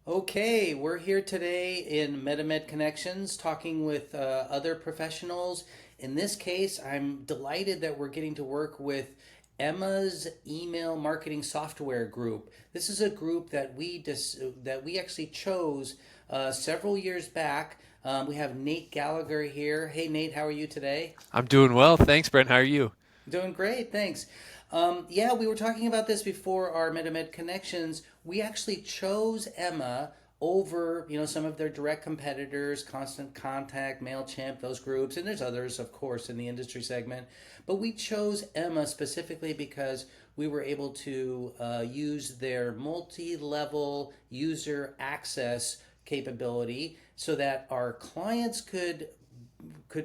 Okay, we're here today in MetaMed Connections talking with other professionals. In this case, I'm delighted that we're getting to work with Emma's email marketing software group. This is a group that we actually chose several years back. We have Nate Gallagher here. Hey Nate, how are you today? I'm doing well. Thanks, Brent. How are you? Doing great, thanks. Yeah, we were talking about this before our MetaMed connections. We actually chose Emma over, some of their direct competitors, Constant Contact, Mailchimp, those groups, and there's others, of course, in the industry segment. But we chose Emma specifically because we were able to use their multi-level user access capability so that our clients could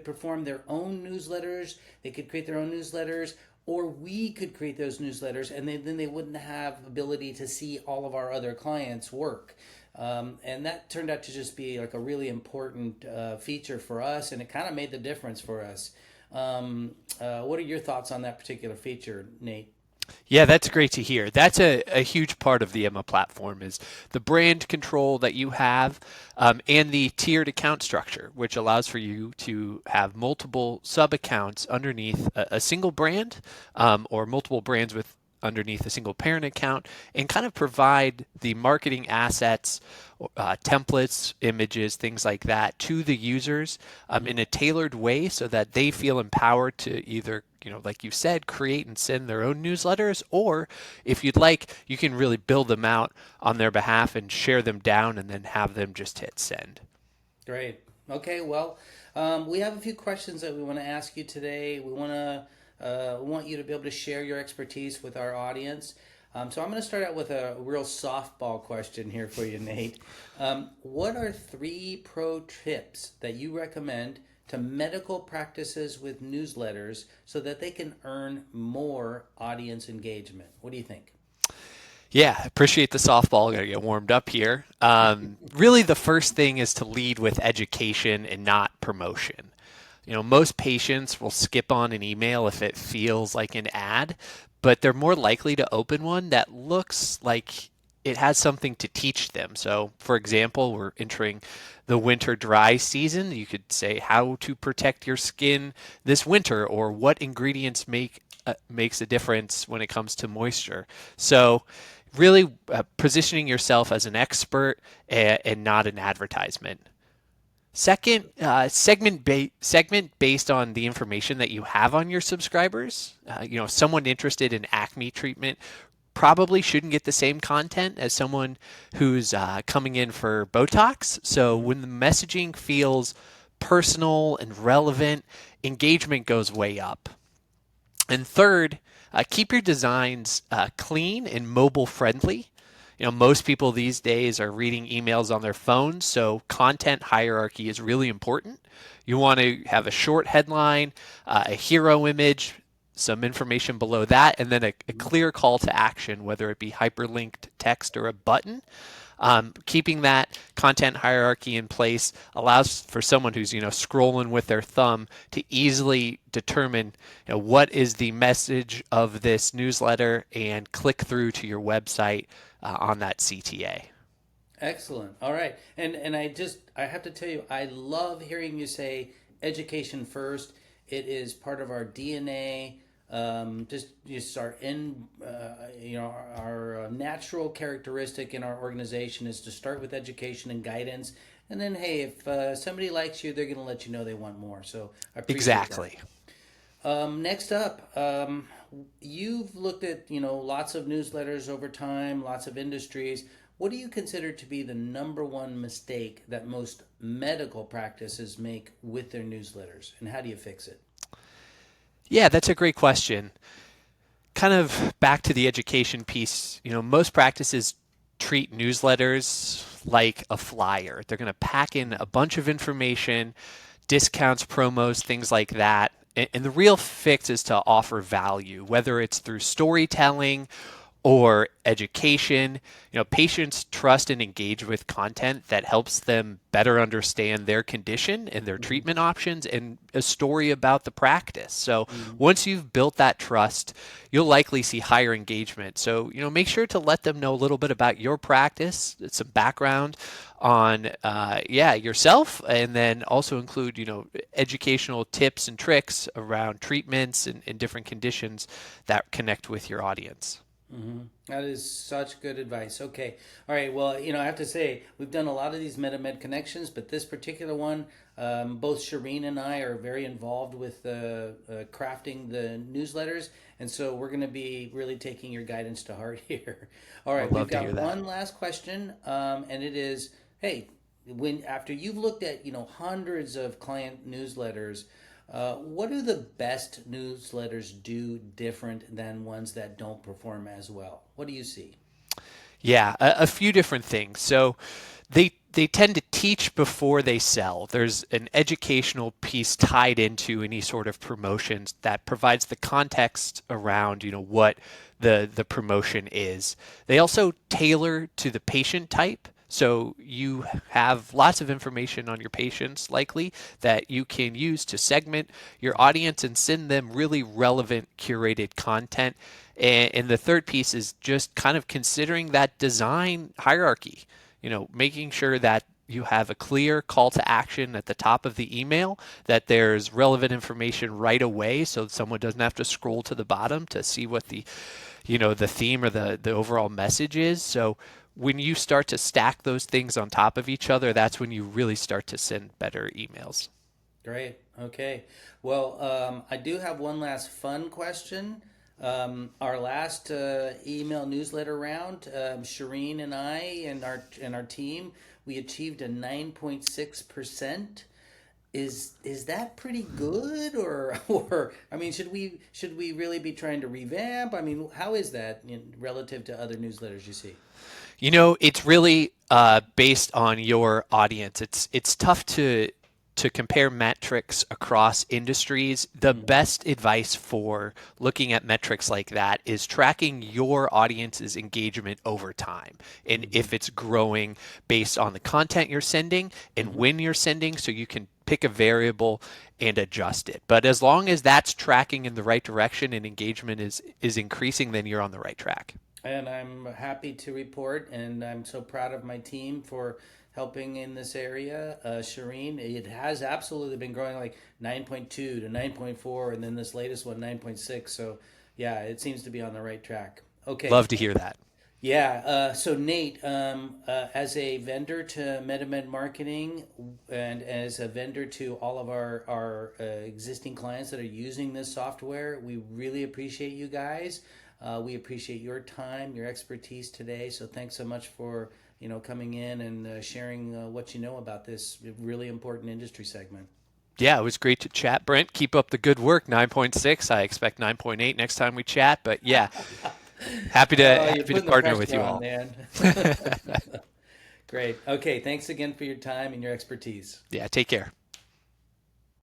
perform their own newsletters. They could create their own newsletters, or we could create those newsletters, and then they wouldn't have ability to see all of our other clients' work. And that turned out to just be like a really important feature for us, and it kind of made the difference for us. What are your thoughts on that particular feature, Nate? Yeah, that's great to hear. That's a huge part of the Emma platform is the brand control that you have and the tiered account structure, which allows for you to have multiple sub accounts underneath a single brand or multiple brands with underneath a single parent account and kind of provide the marketing assets, templates, images, things like that to the users in a tailored way so that they feel empowered to either, like you said, create and send their own newsletters, or if you'd like, you can really build them out on their behalf and share them down and then have them just hit send. Great. Okay, well, we have a few questions that we want to ask you today. We want you to be able to share your expertise with our audience. So I'm going to start out with a real softball question here for you, Nate. What are three pro tips that you recommend to medical practices with newsletters so that they can earn more audience engagement? What do you think? Yeah, appreciate the softball. Gotta get warmed up here. Really, the first thing is to lead with education and not promotion. Most patients will skip on an email if it feels like an ad, but they're more likely to open one that looks like it has something to teach them. So, for example, we're entering the winter dry season. You could say how to protect your skin this winter or what ingredients makes a difference when it comes to moisture. So, really positioning yourself as an expert and not an advertisement. Second, segment based on the information that you have on your subscribers. Someone interested in acne treatment probably shouldn't get the same content as someone who's coming in for Botox. So when the messaging feels personal and relevant, engagement goes way up. And third, keep your designs clean and mobile friendly. Most people these days are reading emails on their phones, so content hierarchy is really important. You want to have a short headline, a hero image, some information below that, and then a clear call to action, whether it be hyperlinked text or a button. Keeping that content hierarchy in place allows for someone who's scrolling with their thumb to easily determine what is the message of this newsletter and click through to your website on that CTA. Excellent. All right. And I have to tell you, I love hearing you say education first. It is part of our DNA. Just our our natural characteristic in our organization is to start with education and guidance, and then hey, if somebody likes you, they're going to let you know they want more. So I appreciate that. Exactly. Next up, you've looked at lots of newsletters over time, lots of industries. What do you consider to be the number one mistake that most medical practices make with their newsletters, and how do you fix it? Yeah, that's a great question. Kind of back to the education piece, most practices treat newsletters like a flyer. They're going to pack in a bunch of information, discounts, promos, things like that. And the real fix is to offer value, whether it's through storytelling or education. Patients trust and engage with content that helps them better understand their condition and their Mhm. treatment options and a story about the practice. So Mhm. once you've built that trust, you'll likely see higher engagement. So, make sure to let them know a little bit about your practice, some background on, yourself, and then also include, educational tips and tricks around treatments and different conditions that connect with your audience. That is such good advice. Okay. All right. Well, I have to say, we've done a lot of these MetaMed connections, but this particular one, both Shireen and I are very involved with crafting the newsletters. And so we're going to be really taking your guidance to heart here. All I'd right. We've love to hear got that. one last question. And it is, hey, when after you've looked at, hundreds of client newsletters, what do the best newsletters do different than ones that don't perform as well? What do you see? Yeah, a few different things. So they tend to teach before they sell. There's an educational piece tied into any sort of promotions that provides the context around, what the promotion is. They also tailor to the patient type. So you have lots of information on your patients likely that you can use to segment your audience and send them really relevant curated content. And the third piece is just kind of considering that design hierarchy, making sure that you have a clear call to action at the top of the email, that there's relevant information right away so someone doesn't have to scroll to the bottom to see what the theme or the overall message is. So when you start to stack those things on top of each other, that's when you really start to send better emails. Great. Okay. Well, I do have one last fun question. Our last email newsletter round, Shireen and I and our team, we achieved a 9.6%. Is that pretty good, or I mean, should we really be trying to revamp? I mean, how is that relative to other newsletters you see? It's really based on your audience. It's tough to compare metrics across industries. The Hmm. best advice for looking at metrics like that is tracking your audience's engagement over time, and Hmm. if it's growing based on the content you're sending and Hmm. when you're sending, so you can pick a variable and adjust it. But as long as that's tracking in the right direction and engagement is increasing, then you're on the right track. And I'm happy to report, and I'm so proud of my team for helping in this area. Shireen, it has absolutely been growing like 9.2 to 9.4, and then this latest one, 9.6. So, yeah, it seems to be on the right track. Okay. Love to hear that. Yeah. So, Nate, as a vendor to MetaMed Marketing and as a vendor to all of our existing clients that are using this software, we really appreciate you guys. We appreciate your time, your expertise today. So, thanks so much for coming in and sharing what you know about this really important industry segment. Yeah, it was great to chat, Brent. Keep up the good work. 9.6. I expect 9.8 next time we chat. But yeah, happy to Oh, you're happy to putting the partner with pressure you on, all. man. Great. Okay. Thanks again for your time and your expertise. Yeah, take care.